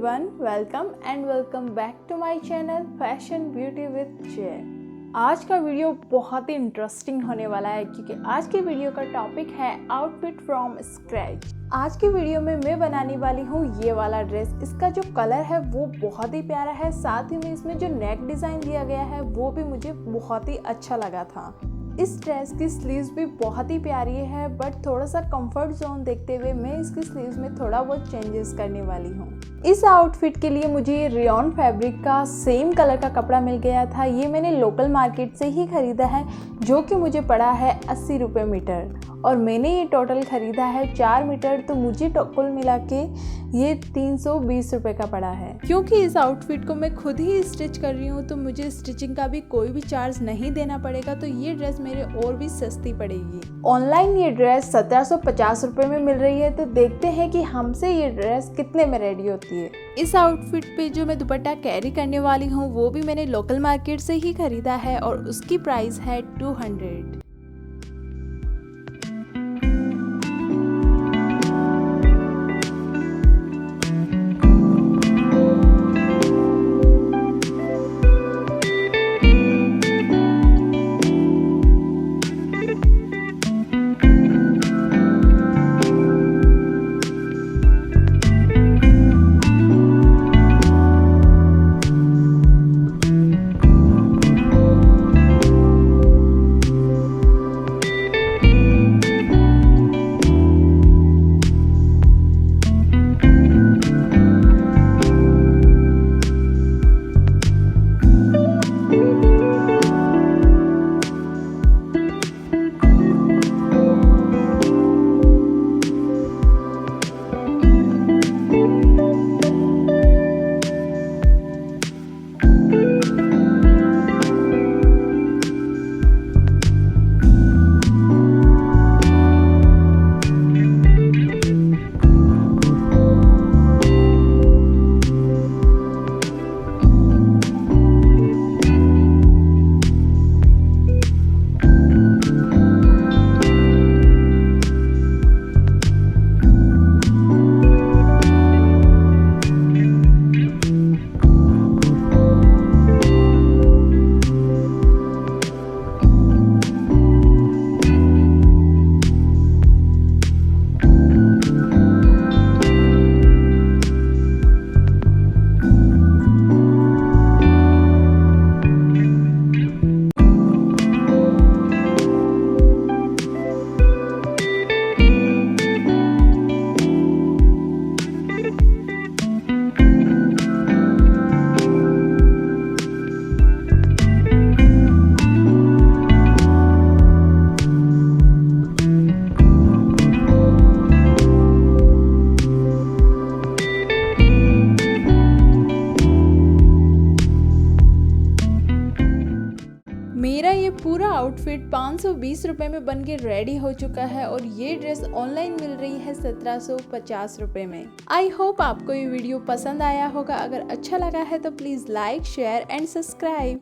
everyone, welcome back to my channel Fashion Beauty with Jay। आज का video बहुत ही interesting होने वाला है क्योंकि आज के वीडियो का टॉपिक है आउटफिट फ्रॉम स्क्रैच। आज की वीडियो में मैं बनाने वाली हूँ ये वाला ड्रेस। इसका जो कलर है वो बहुत ही प्यारा है, साथ ही में इसमें जो नेक डिज़ाइन दिया गया है वो भी मुझे बहुत ही अच्छा लगा था। इस ड्रेस की स्लीव्स भी बहुत ही प्यारी है, बट थोड़ा सा कंफर्ट जोन देखते हुए मैं इसकी स्लीव्स में थोड़ा बहुत चेंजेस करने वाली हूँ। इस आउटफिट के लिए मुझे ये रेयॉन फैब्रिक का सेम कलर का कपड़ा मिल गया था। ये मैंने लोकल मार्केट से ही खरीदा है, जो कि मुझे पड़ा है 80 रुपये मीटर, और मैंने ये टोटल ख़रीदा है 4 मीटर, तो मुझे कुल मिला के ये 320 रुपये का पड़ा है। क्योंकि इस आउटफिट को मैं खुद ही स्टिच कर रही हूँ तो मुझे स्टिचिंग का भी कोई भी चार्ज नहीं देना पड़ेगा, तो ये ड्रेस मेरे और भी सस्ती पड़ेगी। ऑनलाइन ये ड्रेस 1750 रुपये में मिल रही है, तो देखते हैं कि हमसे ये ड्रेस कितने में रेडी होती है। इस आउटफिट पे जो मैं दुपट्टा कैरी करने वाली हूँ वो भी मैंने लोकल मार्केट से ही खरीदा है और उसकी प्राइस है 200। मेरा ये पूरा आउटफिट 520 रुपये में बन के रेडी हो चुका है और ये ड्रेस ऑनलाइन मिल रही है 1750 रुपये में। आई होप आपको ये वीडियो पसंद आया होगा। अगर अच्छा लगा है तो please like, share and subscribe.